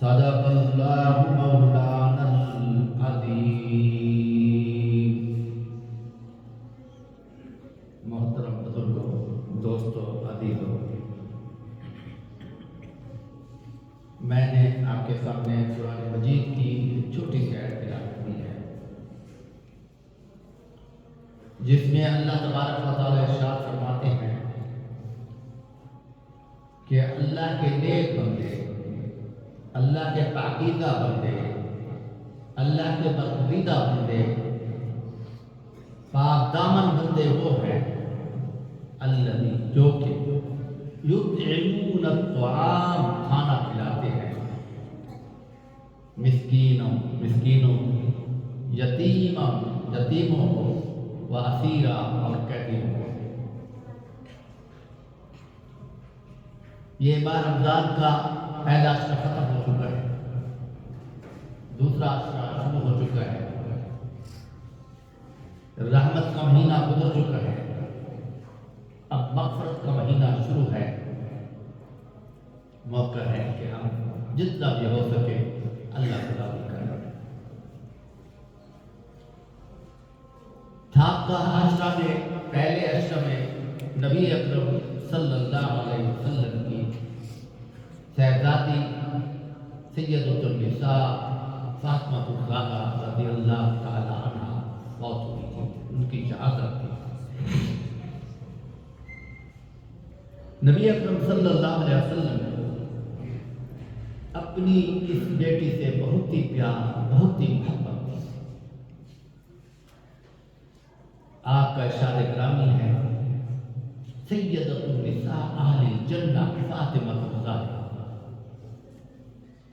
صدق اللہ مولانا العظیم۔ محترم بزرگوں، دوستوں، عزیزوں، میں نے آپ کے سامنے قرآن مجید کی چھوٹی سی آیت تلاوت کی ہے، جس میں اللہ تبارک و تعالی ارشاد فرماتے ہیں کہ اللہ کے نیک بندے، اللہ کے پاکیزہ بندے، اللہ کے برگزیدہ بندے، پاک دامن بندے وہ ہیں الذی جو کہ یطعمون الطعام کھانا کھلاتے ہیں، مسکینوں یتیموں کو، و اسیرا اور قیدیوں کو۔ یہ بار رمضان کا پہلا اشرا ختم ہو چکا ہے، دوسرا اشرا شروع ہو چکا ہے، رحمت کا مہینہ گزر چکا ہے، اب مغفرت کا مہینہ شروع ہے۔ موقع ہے کہ ہم جتنا بھی ہو سکے اللہ کو راضی کریں۔ تھاکہ اشرا میں، پہلے اشرا میں نبی اکرم صلی اللہ علیہ وسلم کی صاحبزادی سیدۃ النساء فاطمہ الزہرا رضی اللہ تعالی عنہا موت ہوئی تھی، ان کی شہادت تھی۔ نبی اکرم صلی اللہ علیہ وسلم اپنی اس بیٹی سے بہت ہی پیار، بہت ہی محبت تھی۔ آپ کا ارشاد گرامی ہے، سیدۃ النساء اہل الجنہ فاطمہ الزہرا،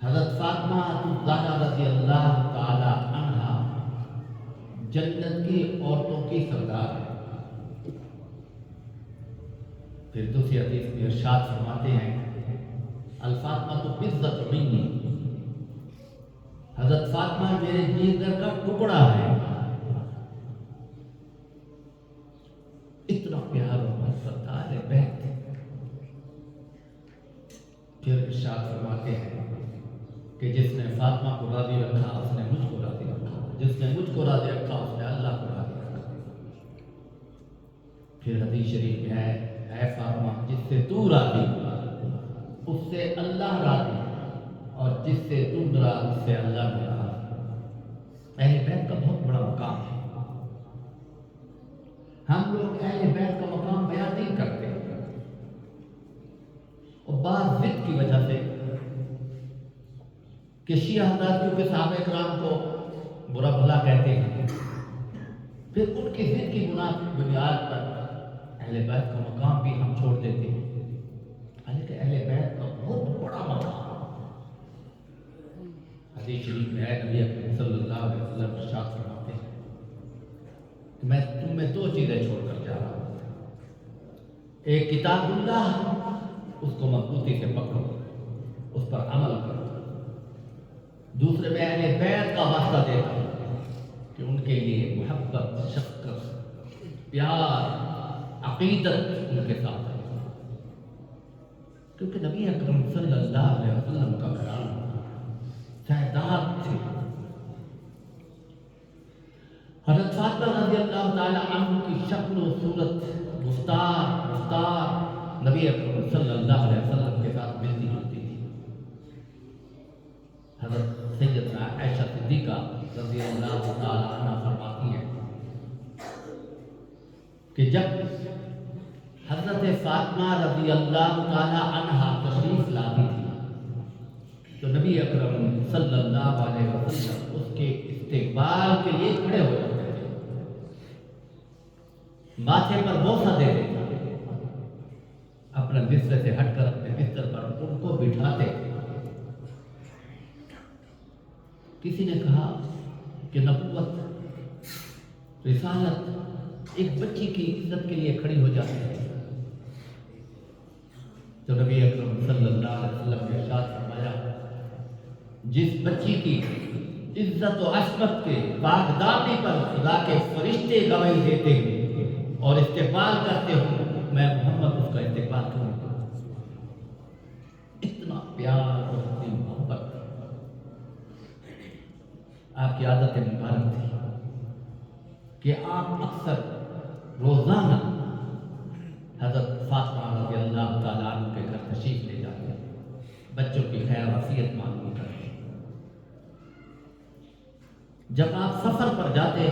حضرت فاطمہ الزہرا رضی اللہ تعالی عنہا جنت کی عورتوں کی سردار ہے۔ پھر دوسری حدیث میں ارشاد فرماتے ہیں، الفاطمہ تو بضعۃ منی، حضرت فاطمہ میرے جگر کا ٹکڑا ہے۔ اتنا پیار اور محبت تھا اہل بیت۔ پھر ارشاد فرماتے ہیں کہ جس نے فاطمہ کو راضی رکھا اس نے مجھ کو راضی رکھا، جس نے مجھ کو راضی رکھا اس نے اللہ کو راضی رکھا۔ پھر حدیث شریف میں ہے، اے فاطمہ جس سے تو راضی اس سے اللہ راضی، اور جس سے تم راضی اس سے اللہ بھی راضی۔ اہل بیت کا بہت بڑا مقام ہے۔ ہم لوگ اہل بیت کا مقام بیان نہیں کرتے، اور بعض ضد کی وجہ سے کہ شیعہ حضرات کیونکہ صحابہ کرام کو برا بھلا کہتے ہیں، پھر ان کی ضد کی بنیاد پر اہل بیت کا مقام بھی ہم چھوڑ دیتے ہیں، حالانکہ اہل بیت کا بہت بڑا مقام۔ حدیث شریف میں ہے، نبی اکرم صلی اللہ علیہ وسلم ارشاد فرماتے ہیں کہ میں تم میں دو چیزیں چھوڑ کر جا رہا ہوں، ایک کتاب اللہ، اس کو مضبوطی سے پکڑو، اس پر عمل کرو، دوسرے میں اہل بیت کا واسطہ دیتا ہوں کہ ان کے لیے محبت، شفقت، پیار، عقیدت ان کے ساتھ ہے، کیونکہ نبی اکرم صلی اللہ علیہ وسلم کا گھرانہ سردار تھے۔ حضرت فاطمہ رضی اللہ تعالی عنہ کی شکل و صورت گفتار نبی اکرم صلی اللہ علیہ وسلم کے ساتھ ملتی جلتی تھی۔ حضرت سیدنا عائشہ صدیقہ رضی اللہ تعالی عنہ فرماتی ہیں کہ جب حضرت فاطمہ رضی اللہ تعالی عنہا تشریف لاتی تھی تو نبی اکرم صلی اللہ علیہ وسلم اس کے استقبال کے لیے کھڑے ہو جاتے تھے، ماتھے پر بوسہ دیتے تھے، اپنے بستر سے ہٹ کر اپنے بستر پر ان کو بٹھاتے تھے۔ کسی نے کہا کہ نبوت، رسالت ایک بچی کی عزت کے لیے کھڑی ہو جاتی ہے، تو نبی اکرم صلی اللہ علیہ وسلم نے ارشاد فرمایا، جس بچی کی عزت و عصمت کے باغداری پر خدا کے فرشتے گواہی دیتے ہیں اور استقبال کرتے ہوں، میں محمد اس کا استقبال کروں گا۔ اتنا پیار اور اتنی محبت آپ کی عادت مبارک تھی کہ آپ اکثر روزانہ حضرت فاطمہ رضی اللہ تعالیٰ عنہ کے گھر تشریف لے جاتے ہیں، بچوں کی خیر وصیت معلوم کرتے ہیں۔ جب آپ سفر پر جاتے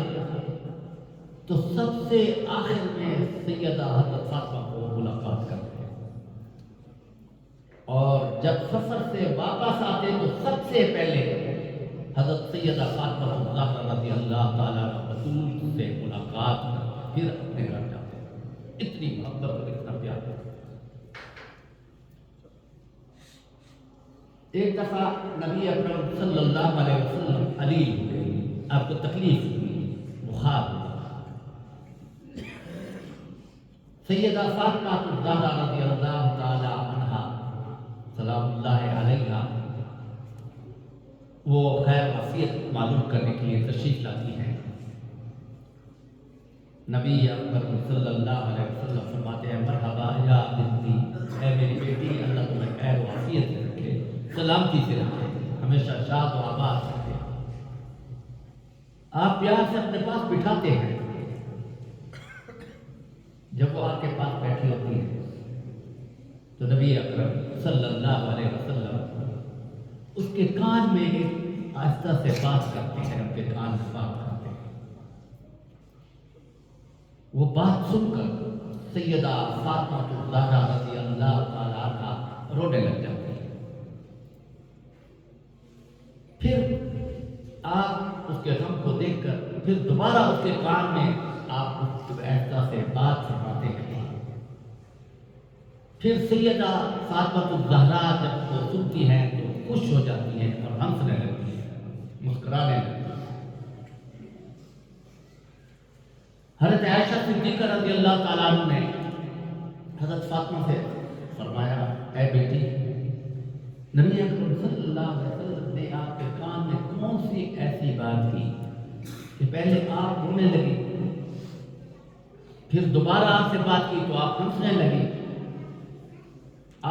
تو سب سے آخر میں سیدہ حضرت فاطمہ کو ملاقات کرتے ہیں، اور جب سفر سے واپس آتے تو سب سے پہلے حضرت سیدہ فاطمہ الزہرا رضی اللہ تعالیٰ بطول سے ملاقات کر پھر اپنے گھر جاتے ہیں۔ اتنی محبت اور اتنا پیار۔ ایک دفعہ نبی اکرم صلی اللہ علیہ وسلم علی ہوئے، آپ کو تکلیف ہوئی، بخار ہوا۔ سیدہ فاطمہ الزہرا رضی اللہ تعالی عنہا سلام اللہ علیہا وہ خیر وصیت معلوم کرنے کے لیے تشریف لاتی ہیں۔ نبی اکرم صلی اللہ علیہ وسلم فرماتے ہیں مرحبا یا بنتی، اے میری بیٹی، اللہ تمہیں خیر وصیت سے رکھے، سلامتی سے رکھے، ہمیشہ شاد و آباد رکھے۔ آپ پیار سے اپنے پاس بٹھاتے ہیں۔ جب وہ آپ کے پاس بیٹھی ہوتی ہے تو نبی اکرم صلی اللہ علیہ وسلم اس کے کان میں ایک آہستہ سے بات کرتے ہیں، ان کے کان میں بات کرتے ہیں۔ وہ بات سن کر سیدہ فاطمہ الزہرا رضی اللہ تعالیٰ عنہا رونے لگ جاتی ہے۔ پھر آپ اس کے غم کو دیکھ کر پھر دوبارہ اس کے کان میں آپ اس کو احساس سے بات فرماتے ہیں۔ پھر سیدہ فاطمہ الزہرا جب وہ سنتی ہیں تو خوش ہو جاتی ہیں اور ہنسنے لگتی ہیں، مسکرانے لگتی ہیں۔ حضرت عائشہ صدیقہ رضی اللہ تعالیٰ عنہ نے حضرت فاطمہ سے فرمایا، اے بیٹی، نبی اکرم صلی اللہ علیہ وسلم نے آپ کے کان میں کون سی ایسی بات کی کہ پہلے آپ رونے لگی، پھر دوبارہ آپ سے بات کی تو آپ ہنسنے لگی؟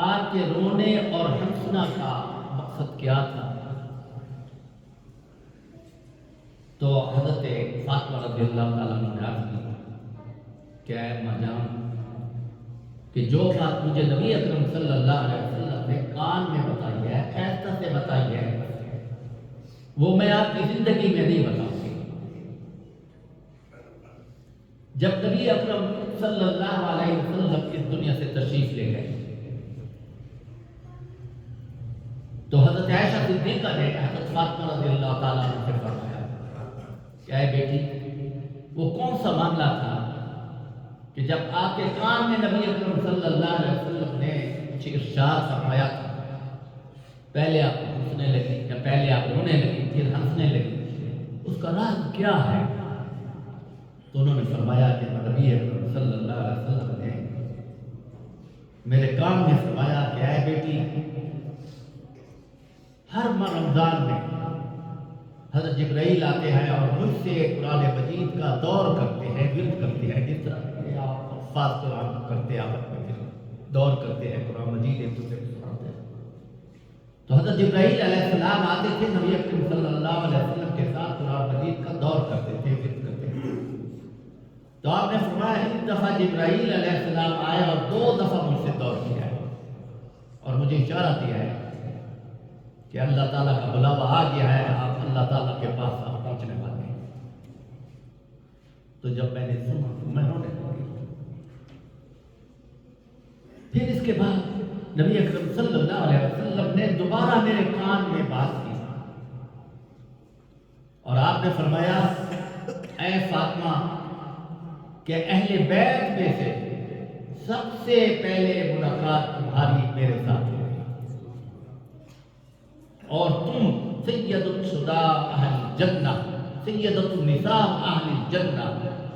آپ کے رونے اور ہنسنا کا مقصد کیا تھا؟ تو حضرت فاطمہ رضی اللہ تعالیٰ عنہ نے عرض کی کہ اے اماں جان، کہ جو بات مجھے نبی اکرم صلی اللہ علیہ وسلم نے کان میں بتائی ہے، ایسا سے بتائی ہے، وہ میں آپ کی زندگی میں نہیں بتاؤں گی۔ جب نبی اکرم صلی اللہ علیہ وسلم اس دنیا سے تشریف لے گئے تو حضرت عائشہ صدیقہ نے حضرت فاطمہ رضی اللہ تعالیٰ عنہ سے فرمایا کہ اے بیٹی، وہ کون سا معاملہ تھا کہ جب آپ کے کان میں نبی اکرم صلی اللہ علیہ وسلم نے کچھ ارشاد فرمایا تھا، پہلے آپ ہنسنے لگی یا پہلے آپ رونے لگی پھر ہنسنے لگی، اس کا راز کیا ہے؟ تو انہوں نے فرمایا کہ نبی اکرم صلی اللہ علیہ وسلم نے میرے کان میں فرمایا کہ اے بیٹی، ہر رمضان میں حضرت جبرائیل آتے ہیں اور مجھ سے قرآن مجید کا دور کرتے ہیں، ورد کرتے ہیں، جس طرح کہ آپ حفاظ قرآن کرتے ہیں، آپ میں دور کرتے ہیں، قرآن مجید ایک دوسرے کو سناتے ہیں۔ تو حضرت جبرائیل علیہ السلام آتے تھے، نبی اکرم صلی اللہ علیہ وسلم کے ساتھ قرآن مجید کا دور کرتے تھے، ورد کرتے تھے۔ تو آپ نے فرمایا ایک دفعہ جبرائیل علیہ السلام آئے اور 2 دفعہ مجھ سے دور کیا ہے اور مجھے اشارہ دیا ہے کہ اللہ تعالیٰ کا بلاوا آ گیا ہے، آپ اللہ تعالیٰ کے پاس آپ پہنچنے والے ہیں۔ تو جب میں نے سنا تو میں رونے لگی۔ پھر اس کے بعد نبی اکرم صلی اللہ علیہ وسلم نے دوبارہ میرے کان میں بات کی اور آپ نے فرمایا، اے فاطمہ، کہ اہل بیت میں سے سب سے پہلے ملاقات تمہاری میرے ساتھ ہوئی اور تم سید الشداء اہل الجنہ، سیدۃ النساء اہل الجنہ،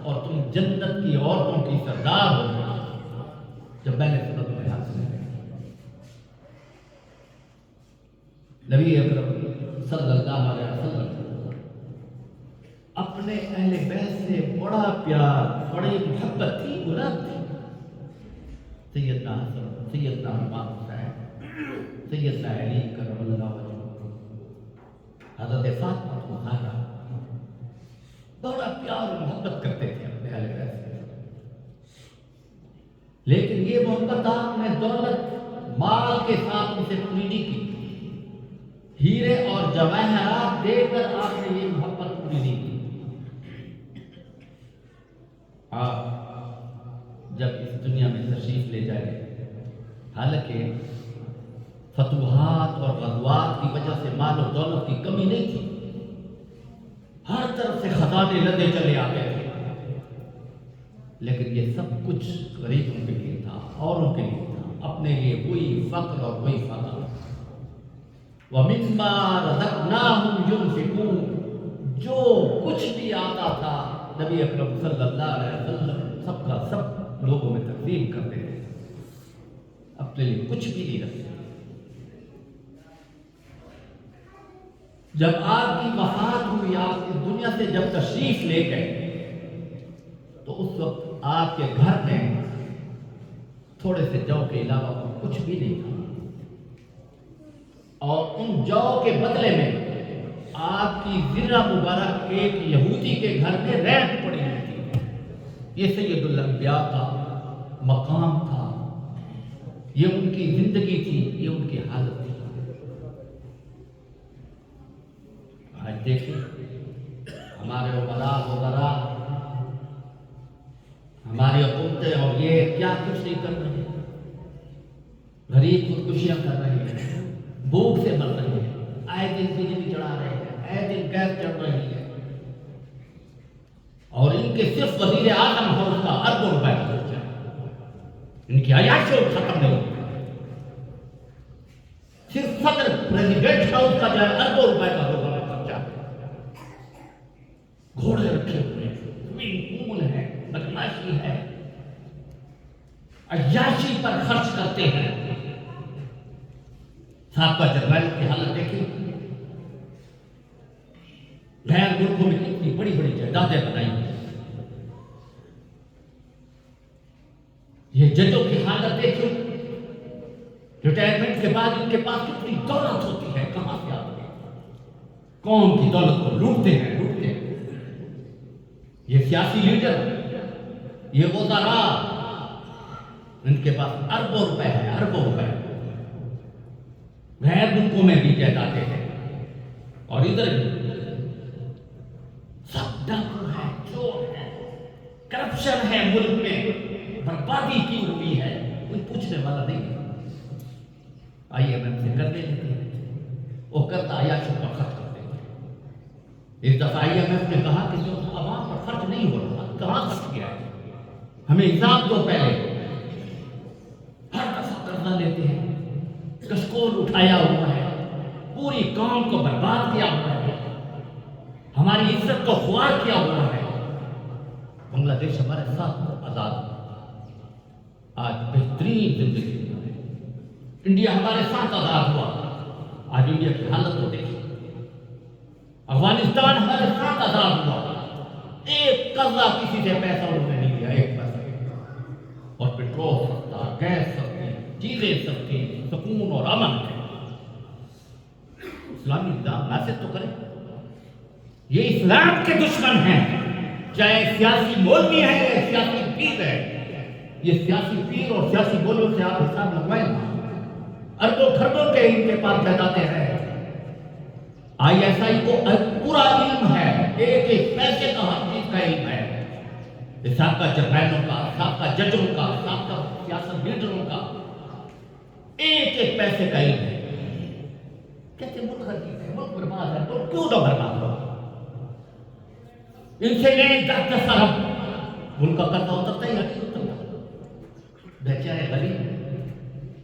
اور تم جنت کی عورتوں کی سردار ہو۔ جب میں نے سنا تو میں ہنسنے لگا۔ نبی اکرم صلی اللہ علیہ وسلم اپنے اہل بیت سے بڑا پیار، بڑی محبت تھی، اولاد تھی۔ سیدنا حسن، سیدنا امام حسین، سیدنا علی کرم اللہ وجہہ، حضرت فاطمہ الزہرا بڑا پیار اور محبت کرتے تھے اپنے اہل بیت سے، لیکن یہ محبت آپ نے دولت مال کے ساتھ ان سے پوری نہیں کی، ہیرے اور جواہرات دے کر آپ نے یہ محبت پوری نہیں کی۔ آپ جب اس دنیا میں تشریف لے جائیں، حالانکہ فتوحات اور غزوات کی وجہ سے مال و دولت کی کمی نہیں تھی، ہر طرف سے خزانے لدے چلے آتے تھے، لیکن یہ سب کچھ غریبوں کے لیے تھا، اوروں کے لیے تھا، اپنے لیے وہی فقر اور وہی فقر۔ وَمِمَّا رَزَقْنَاهُمْ يُنْفِقُونَ، جو کچھ بھی آتا تھا نبی اکرم صلی اللہ علیہ وسلم سب کا سب لوگوں میں تقسیم کرتے تھے، اپنے لیے کچھ بھی نہیں رکھتے۔ جب آپ کی وفات ہوئی، آپ اس دنیا سے جب تشریف لے گئے، تو اس وقت آپ کے گھر میں تھوڑے سے جو کے علاوہ کچھ بھی نہیں تھا، اور ان جو کے بدلے میں آپ کی زرہ مبارک ایک یہودی کے گھر میں ریت پڑی ہوئی تھی۔ یہ سید الانبیاء کا مقام تھا، یہ ان کی زندگی تھی، یہ ان کی حالت تھی۔ آج دیکھیں ہمارے وزراء ہماری حکومتیں اور یہ کیا کچھ نہیں کر رہے ہیں، غریب خودکشیاں کر رہے ہیں، بھوک سے مر رہے ہیں، آئے دن بجلی چڑھا رہے ہیں، آئے دن گیس چڑھ رہی ہے، اور ان کے صرف وزیر اعظم ہاؤس کا اربوں روپے کا خرچہ ہے، ان کی عیاشی ختم نہیں ہوتی، صرف صدر پریزیڈنٹ ہاؤس کا جو ہے اربوں روپے کا خرچہ ہے، گھوڑے رکھے ہوئے ہیں، سوئمنگ پول ہے، بدماشی ہے، عیاشی پر خرچ کرتے ہیں۔ سابقہ جرنیل کی حالت دیکھیں، غیر ملکوں میں کتنی بڑی بڑی جائیدادیں بنائی ہیں، یہ ججوں کی حالت دیکھیں، ریٹائرمنٹ کے بعد ان کے پاس کتنی دولت ہوتی ہے، کہاں سے آتی ہے، قوم کی دولت کو لوٹتے ہیں۔ یہ سیاسی لیڈر، یہ وزراء، ان کے پاس اربوں روپے ہیں، اربوں روپے، غیر ملکوں میں بھی جائیدادیں ہیں، اور ادھر بھی سب ڈاکو ہے، چور ہے، کرپشن ہے، ملک میں بربادی کی ہوئی ہے، کوئی پوچھنے والا نہیں ہے۔ آئی ایم ایف سے قرضے لیتے ہیں، وہ قرض عیاشوں پر خرچ کرتے ہیں۔ اس دفعہ آئی ایم ایف نے کہا کہ جو عوام پر خرچ نہیں ہو رہا، کہاں خرچ کیا ہے، ہمیں حساب دو پہلے۔ ہر دفعہ قرضہ لیتے ہیں، کشکول اٹھایا ہوا ہے، پوری قوم کو برباد کیا ہوا ہے، ہماری عزت کو خوار کیا ہوا ہے۔ بنگلہ دیش ہمارے ساتھ آزاد، آج بہترین زندگی ہے، انڈیا ہمارے ساتھ آزاد ہوا، آج انڈیا کی حالت کو دیکھیں، افغانستان ہمارے ساتھ آزاد ہوا، ایک قرضہ کسی سے پیسہ انہوں نے نہیں لیا، ایک پیسہ، اور پیٹرول سستا، گیس سستی، چیزیں سستی، سکون اور امن ہے۔ اسلامی نظام نافذ تو کرے، یہ اسلام کے دشمن ہیں، چاہے سیاسی مولوی ہے یا سیاسی پیر ہے، یہ سیاسی پیر اور سیاسی مولوی سے آپ حساب لگوائیں، اربوں خربوں کے ان کے پاس جائیدادیں ہیں۔ آئی ایس آئی کو پورا علم ہے، ایک ایک پیسے کا ہر چیز کا علم ہے، سابقہ جرنیلوں کا، سابقہ ججوں کا، سابقہ سیاست لیڈروں کا ایک ایک پیسے کا علم ہے۔ کہتے ملک غریب ہے، ملک برباد ہے، تو کیوں نہ برباد ہو؟ ان سے لیں 10 ارب، ملک کا قرضہ اترتا ہی نہیں اترتا، بیچارے غریب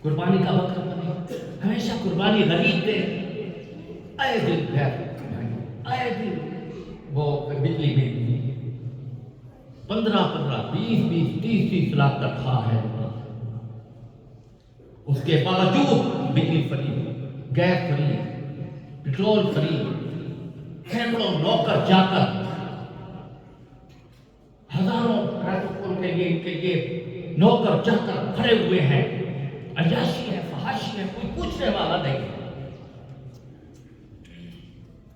قربانی کا وقت بنے، ہمیشہ قربانی غریب دے، آئے دن گھر، آئے دن وہ بجلی بل 15 20 30 لاکھ تنخواہ ہے، اس کے باوجود بجلی free, gas free, petrol free, سینکڑوں نوکر جا کر ہزاروں پروٹوکول کے لیے نوکر جا کر کھڑے ہوئے ہیں، عیاشی ہے، فحاشی ہے، کوئی پوچھنے والا نہیں،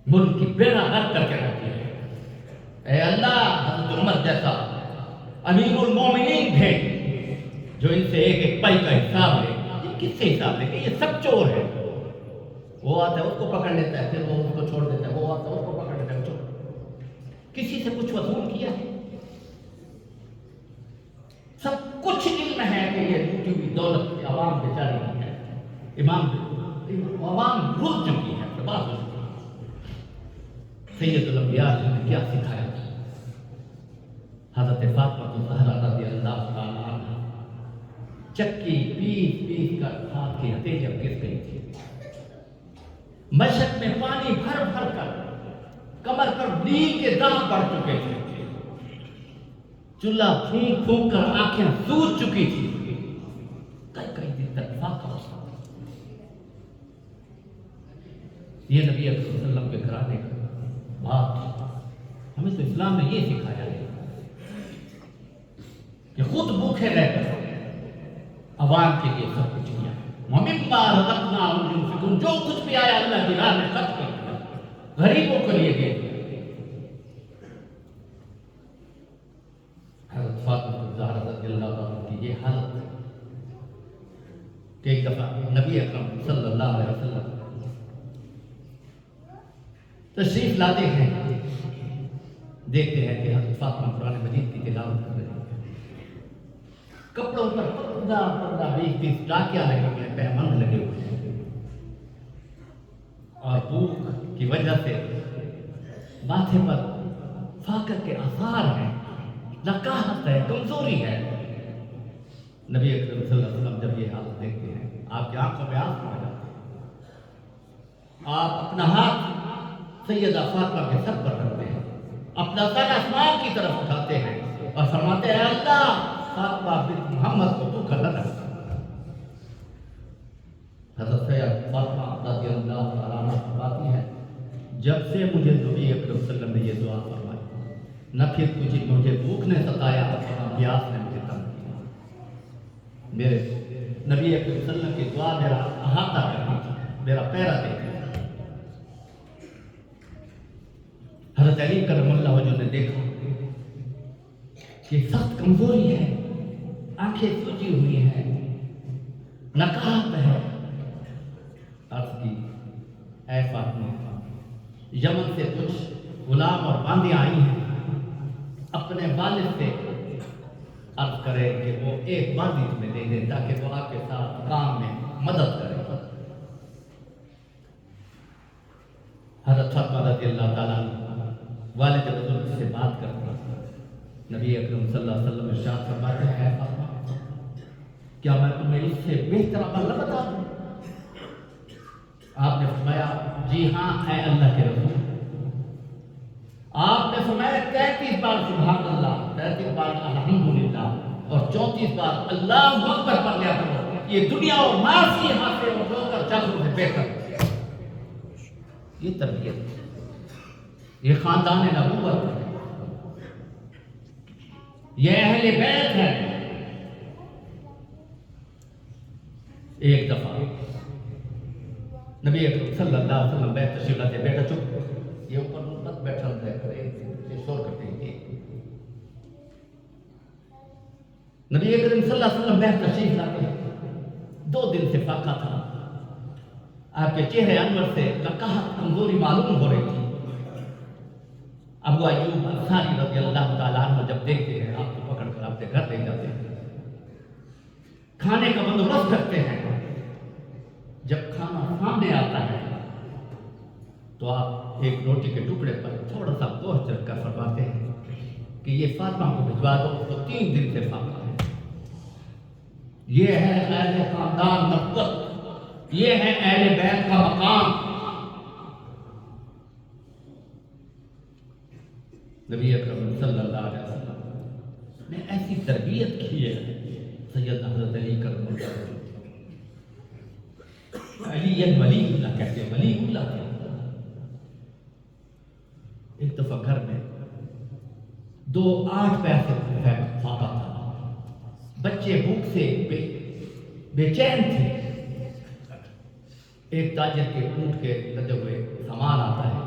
ملک کی بیڑا غرق کر کے رکھتی ہے۔ اے اللہ حضرت عمر جیسا امیر المومنین بھیج جو ان سے ایک ایک پائی کا حساب لے. یہ کس سے حساب لے کہ یہ سب چور ہے. وہ آتا ہے اس کو پکڑ لیتا ہے، پھر وہ اس کو چھوڑ دیتا ہے، وہ آتا ہے اس کو پکڑ لیتا ہے، کسی سے کچھ وصول کیا ہے؟ سب کچھ علم ہے کہ یہ لوٹی ہوئی دولت عوام بیچاری کی ہے. عوام رول چکی ہے، برباد ہو چکی ہے. سید الانبیاء نے کیا سکھایا؟ حضرت فاطمہ الزہرا رضی اللہ تعالیٰ عنہ چکی پیس پیس کر ہاتھ کی ہتھیلی جب گر گئی تھی، مشق میں پانی بھر بھر کر کمر پر نیل کے داغ پڑ چکے تھے، چولہا پھونک پھونک کر آنکھیں سوج چکی تھی، کئی کئی دن تک فاقہ ہو سکتا. یہ نبی اکرم صلی اللہ علیہ وسلم کے گھرانے کا بات ہے. ہمیں تو اسلام نے یہ سکھایا ہے کہ خود بھوکے رہ کر عوام کے لیے سب کچھ کیا. وَمِمَّا رَزَقْنَاهُمْ يُنْفِقُونَ، جو کچھ بھی آیا اللہ کی راہ میں خرچ کیا، غریبوں کے لیے دے دیا. حضرت فاطمہ الزہرا رضی اللہ عنہ کی یہ حالت ہے کہ ایک دفعہ نبی اکرم صلی اللہ علیہ وسلم تشریف لاتے ہیں، دیکھتے ہیں کہ حضرت فاطمہ قرآن مجید کی تلاوت کر رہے ہیں، کپڑوں پر پردہ پردہ 20-20 ٹاکیاں لگے ہوئے ہیں، پیمند لگے ہوئے ہیں، اور بھوک کی وجہ سے ماتھے پر فاقہ کے آثار ہیں، نقاہت ہے، کمزوری ہے. نبی اکرم صلی اللہ علیہ وسلم جب یہ حالت دیکھتے ہیں، آپ کی آنکھوں میں آنسو آ جاتے ہیں. آپ اپنا ہاتھ سیدہ فاطمہ کے سر پر رکھتے ہیں، اپنا سر آسمان کی طرف اٹھاتے ہیں اور فرماتے ہیں اللہ فاطمہ بنت محمد کو تو کھلا رکھتا. حضرت سیدہ فاطمہ رضی اللہ تعالیٰ عنہ فرماتی ہے جب سے مجھے نبی اکرم صلی اللہ علیہ وسلم نے یہ دعا فرمائی، نہ پھر مجھے بھوک نے ستایا نہ پیاس نے مجھے تنگ کیا. میرے نبی اکرم صلی اللہ علیہ وسلم کی دعا میرا احاطہ کرتی تھی، میرا پیرا دیتی. حضرت علی کرم اللہ وجہ نے دیکھا کہ سخت کمزوری ہے، آنکھیں سوجی ہوئی ہیں، نقاہت ہے. عرض کی اے فاطمہ، یمن سے کچھ غلام اور باندیاں آئی ہیں، اپنے والد سے عرض کرے کہ وہ ایک باندی تمہیں دے دے تاکہ وہ آپ کے ساتھ کام میں مدد کرے. حضرت فاطمہ رضی اللہ تعالیٰ والد بزرگ سے بات کرتے ہیں. نبی اکرم صلی اللہ علیہ وسلم ارشاد فرماتے ہیں فاطمہ کیا میں تمہیں اس سے بہتر عمل نہ بتا دوں؟ آپ نے فرمایا جی ہاں اے اللہ کے رسول. آپ نے فرمایا 33 بار سبحان اللہ، 33 بار الحمدللہ اور 34 بار اللہ اکبر پڑھ لیا کرو. یہ دنیا اور معاشی یہاں سے اور جو کر چلو سے بہتر. یہ تربیت، یہ خاندان نبوت ہے، یہ اہل بیت ہے. ایک دفعہ نبی اکرم صلی اللہ علیہ وسلم بیت تشریف لاتے. بیٹا چپ، یہ اوپر مت بیٹھا رہتا ہے، یہ شور کرتے ہیں. نبی اکرم صلی اللہ علیہ وسلم بیت تشریف لاتے. 2 دن سے فاقہ تھا، آپ کے چہرے انور سے نقاہت کمزوری معلوم ہو رہی تھی. ابو ایوب انصاری رضی اللہ تعالیٰ عنہ جب دیکھتے ہیں آپ کو پکڑ کر اپنے گھر لے جاتے ہیں، کھانے کا بندوبست کرتے ہیں. جب کھانا سامنے آتا ہے تو آپ ایک روٹی کے ٹکڑے پر تھوڑا سا گوشت رکھ کر فرماتے ہیں کہ یہ فاطمہ کو بھجوا دو، تو 3 دن سے فاقہ ہے. یہ ہے اہل خاندان نبوت، یہ ہے اہل بیت کا مقام. نبی اکرم صلی اللہ علیہ وسلم نے ایسی تربیت کی ہے. سید حضرت علی کرم اللہ علی ولی اللہ کہتے ہیں، ولی اللہ کہتے ہیں. ایک دفعہ گھر میں 2 8 پیسے فاقہ تھا، بچے بھوک سے بے چین تھے. ایک تاجر کے اونٹ کے لدے ہوئے سامان آتا ہے،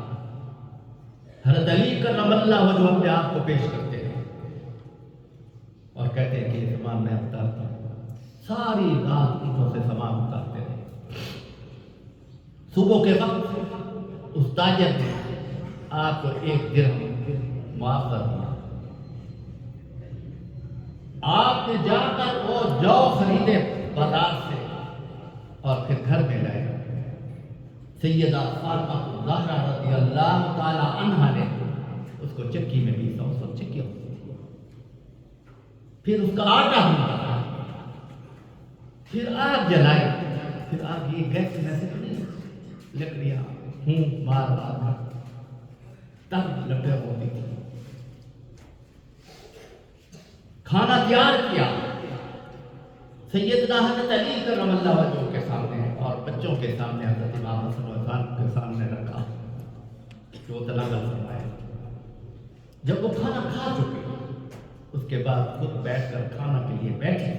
حضرت علی کرم اللہ وجہ اپنے آپ کو پیش کرتے ہیں اور کہتے ہیں کہ یہ سامان میں اتارتا ہوں. ساری رات اینٹوں سے سامان اتارتے رہے. صبح کے وقت اس تاجر نے آپ کو 1 درہم معاوضہ دیا. آپ نے جا کر وہ جو خریدے بازار سے اور پھر گھر میں لائے. سیدہ فاطمہ الزہرا رضی اللہ تعالی عنہا نے اس کو چکی میں پیسا. اس وقت چکی ہوتی تھی. پھر اس کا آٹا ہوا, پھر آگ جلائی. پھر آگ یہ گیس میں سے نہیں, لکڑیاں مار مار تب لپٹے ہوتی تھی. کھانا تیار کیا سیدنا حضرت علی کرم اللہ وجہ کے سامنے اور بچوں کے سامنے حضرت امام حسن و حسین کے سامنے رکھا کہ وہ تناول فرمائے. جب وہ کھانا کھا چکے اس کے بعد خود بیٹھ کر کھانا کے لیے بیٹھے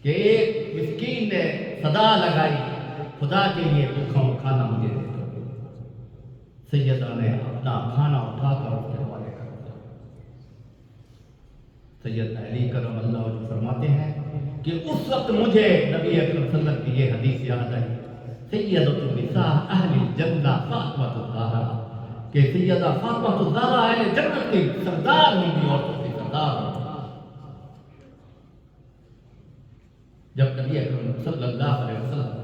کہ ایک مسکین نے صدا لگائی, خدا کے لیے بھوکا ہوں, کھانا مجھے دے دو. سیدہ نے اپنا کھانا اٹھا کر اس کے حوالے کر دیا. سیدنا علی کرم اللہ وجہ فرماتے ہیں کہ اس وقت مجھے نبی اکرم صلی اللہ علیہ وسلم کی یہ حدیث یاد آئی, سیدۃ النساء اہل الجنہ فاطمہ الزہرا, کہ سیدہ فاطمہ الزہرا اہل جنت کی سردار ہوں گی, عورتوں کی سردار ہوں گی. جب نبی اکرم صلی اللہ علیہ وسلم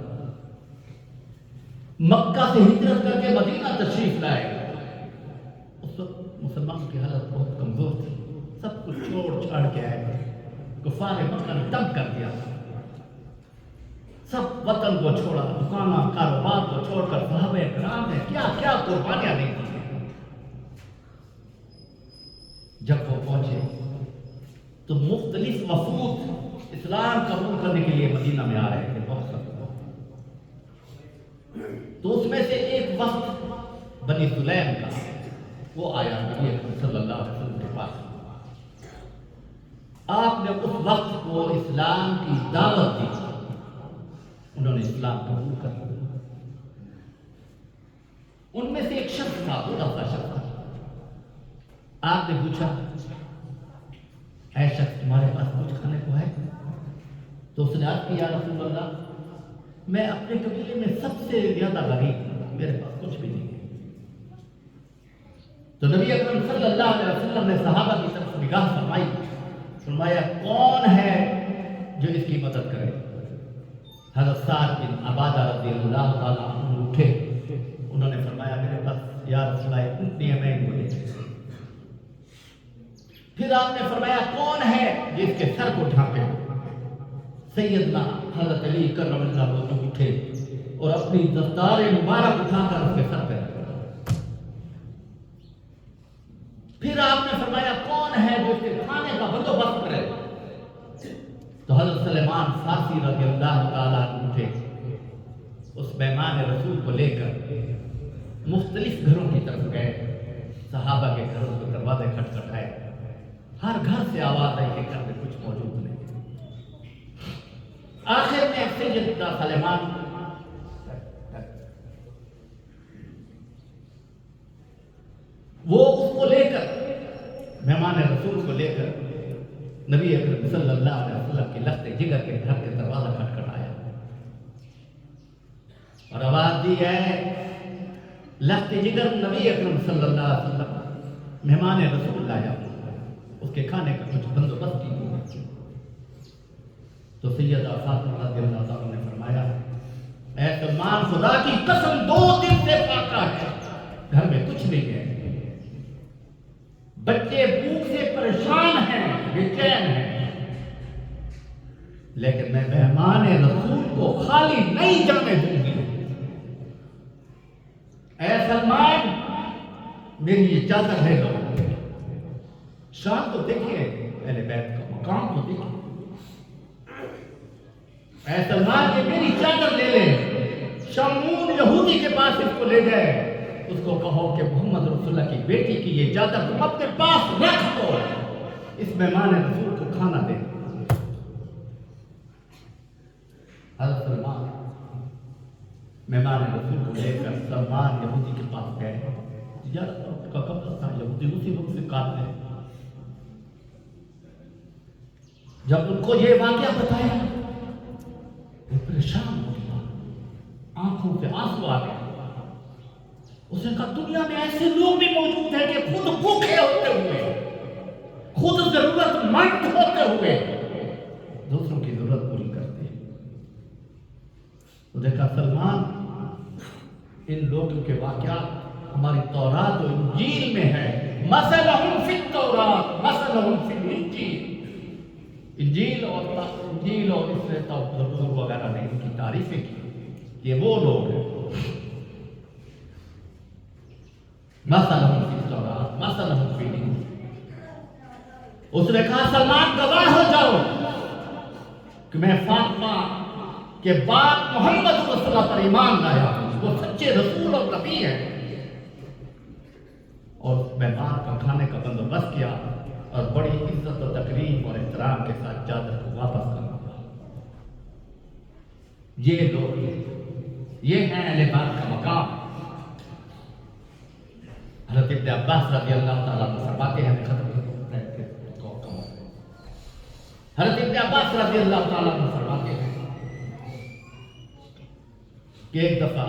مکہ سے ہجرت کر کے مدینہ تشریف لائے, اس وقت مسلمان کی حالت بہت کمزور تھی. سب کچھ چھوڑ چھاڑ کے آئے تھے. کفار مکہ نے تنگ کر دیا. سب وطن کو چھوڑا, دکانہ کاروبار کو چھوڑ کر صحابہ کرام نے کیا کیا قربانیاں نہیں دی. جب وہ پہنچے تو مختلف وفود اسلام قبول کرنے کے لیے مدینہ میں آ رہے تھے. بہت سب تو اس میں سے ایک وقت بنی سلیم کا وہ آیا نبی اکرم صلی اللہ علیہ وسلم کے پاس. آپ نے اس وقت کو اسلام کی دعوت دی. انہوں نے اسلام قبول کر لیا. ان میں سے ایک شخص تھا, بوڑھا سا شخص تھا. آپ نے پوچھا, اے شخص تمہارے پاس کچھ کھانے کو ہے؟ تو اس نے عرض کیا, یا رسول اللہ میں اپنے قبیلے میں سب سے زیادہ غریب ہوں, میرے پاس کچھ بھی نہیں ہے. تو نبی اکرم صلی اللہ علیہ وسلم نے صحابہ کی طرف نگاہ فرمائی, فرمایا کون ہے جو اس کی مدد کرے؟ حضرت سعد بن عبادہ رضی اللہ تعالیٰ عنہ اٹھے. انہوں نے فرمایا میرے پاس یا رسول اللہ اونٹنی ہے, میں ان کو لے جاؤں. پھر آپ نے فرمایا کون ہے جس کے سر کو ڈھانپے؟ سیدنا حضرت علی کرم اللہ وجہ اٹھے اور اپنی دستار مبارک اٹھا کر اس کے سر پہ رکھا. پھر آپ نے فرمایا کون ہے جو اس کے کھانے کا بندوبست کرے؟ تو حضرت سلیمان فارسی رضی اللہ تعالیٰ اٹھے. اس مہمان رسول کو لے کر مختلف گھروں کی طرف گئے. صحابہ کے گھروں کے دروازے کھٹکھٹائے. ہر گھر سے آواز آئی کہ گھر میں کچھ موجود نہیں. آخر میں سیدنا سلیمان وہ اس کو لے کر, مہمان رسول کو لے کر نبی اکرم صلی اللہ علیہ وسلم کی لخت جگر کے گھر کے دروازہ کھٹکھٹایا اور آواز دی ہے لخت جگر نبی اکرم صلی اللہ علیہ وسلم مہمان رسول لایا, اس کے کھانے کا کچھ بندوبست کی. تو سیدہ فاطمہ رضی اللہ تعالیٰ نے فرمایا, اے سلمان خدا کی قسم 2 دن سے فاقہ ہے, گھر میں کچھ نہیں ہے, بچے بھوک سے پریشان ہیں, بے چین ہیں, لیکن میں مہمان رسول کو خالی نہیں جانے دوں گی. اے سلمان میری یہ چادر لے لو. شان تو دیکھیے اہل بیت کا مقام تو دیکھیے. اے سلمان یہ میری چادر لے لے, شمعون یہودی کے پاس اس کو لے جائے, اس کو کہو کہ محمد رسول اللہ کی بیٹی کی یہ چادر تم اپنے پاس رکھ دو, اس مہمان رسول کو کھانا دے. حضرت سلمان مہمان رسول کو لے کر سلمان یہودی کے پاس گئے. تجارت کا قبرستان یہودی اسی وقت سے کاٹتے ہیں. جب ان کو یہ واقعہ بتایا وہ پریشان ہو گیا, آنکھوں سے آنسو آ گئے. اس نے کہا دنیا میں ایسے لوگ بھی موجود ہیں کہ خود بھوکے ہوتے ہوئے, خود ضرورت مند ہوتے ہوئے دوسروں کی ضرورت پوری کرتے ہیں. تو دیکھا سلمان, ان لوگوں کے واقعات ہماری تورات و انجیل میں ہے. مثلہم فی التورات مثلہم فی الانجیل. انجیل اور اس نے زبور وغیرہ نے ان کی تعریفیں کی. یہ وہ لوگ ہیں. مثلہم فی التورات مثلہم فی الانجیل. اس نے کہا سلمان گواہ ہو جاؤ کہ میں فاطمہ کے بعد محمد صلی اللہ علیہ وسلم پر ایمان لایا ہوں. وہ سچے رسول اور نبی ہیں. اور میں باہر کا کھانے کا بندوبست کیا اور بڑی عزت و تکریم اور احترام کے ساتھ چادر کو واپس کروں گا. یہ لوگ, یہ ہیں اہل بیت کا مقام. حضرت ابن عباس رضی اللہ تعالیٰ عنہ فرماتے ہیں, حضرت ابن عباس رضی اللہ تعالیٰ عنہ فرماتے ہیں کہ ایک دفعہ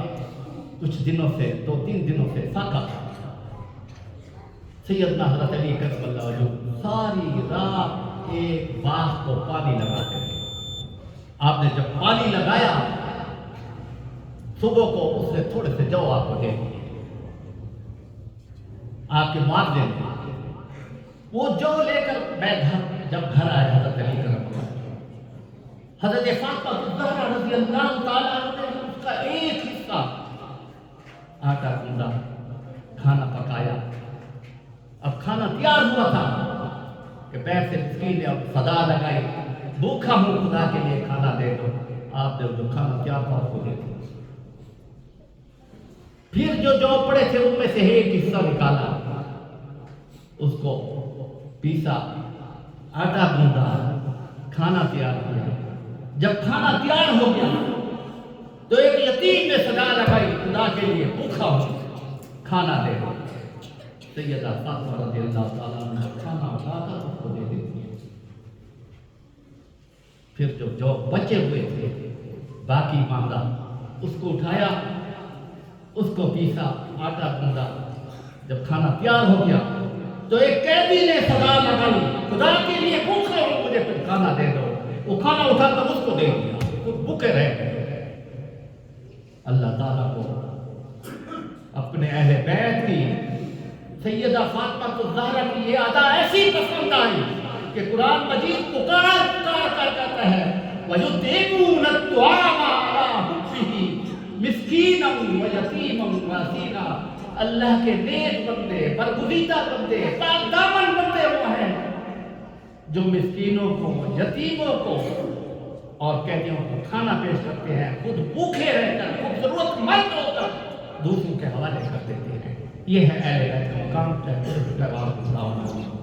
کچھ دنوں سے 2-3 دنوں سے فاقہ تھا. سیدنا حضرت علی کرم اللہ وجہہ ساری رات ایک باغ کو پانی لگاتے تھے. آپ نے جب پانی لگایا صبح کو اس نے تھوڑے سے جو آپ کو دے دیے. آپ کے معاذن وہ جو لے کر میں جب گھر آئے حضرت علی کرم اللہ, حضرت فاطمہ الزہرا رضی اللہ تعالیٰ عنہ نے اس کا ایک حصہ آٹا گوندا, کھانا پکایا. اب کھانا تیار ہوا تھا کہ پیر سے مسکین نے اب صدا لگائی, بھوکا ہوں خدا کے لیے کھانا دے دو. آپ نے جو کھانا تیار تھا اس کو دے دیا. پھر جو پڑے تھے ان میں سے ایک حصہ نکالا, اس کو پیسا, آٹا گوندا, کھانا تیار کیا. جب کھانا تیار ہو گیا تو ایک یتیم نے صدا لگائی, خدا کے لیے بھوکا ہوں کھانا دے دو. سیدہ فاطمہ رضی اللہ تعالیٰ عنہ کھانا اٹھا کر اس کو دے دیتی ہے. پھر جو بچے ہوئے تھے باقی ماندہ, اس کو اٹھایا, اس کو پیسا, آٹا گوندا. جب کھانا تیار ہو گیا تو ایک قیدی نے صدا لگائی, خدا کے لیے بھوکا ہوں مجھے پھر کھانا دے دو. وہ کھانا اٹھا کر اس کو دے دیا, وہ بھوکے رہ گئے. اللہ تعالیٰ کو اپنے اہل بیت کی سیدہ فاطمہ الزہرا کی یہ ادا ایسی پسند آئی کہ قرآن مجید پکار کر کہتا ہے وَيُطْعِمُونَ الطَّعَامَ عَلَىٰ حُبِّهِ مِسْكِينًا وَيَتِيمًا وَأَسِيرًا. اللہ کے نیک بندے, برگزیدہ بندے, پاک دامن بندے وہ ہیں جو مسکینوں کو, یتیموں کو اور قیدیوں کو کھانا پیش کرتے ہیں, خود بھوکے رہ کر, خود ضرورت مند ہو کر دوسروں کے حوالے کر دیتے ہیں. یہ ہے اہل بیت کا مقام.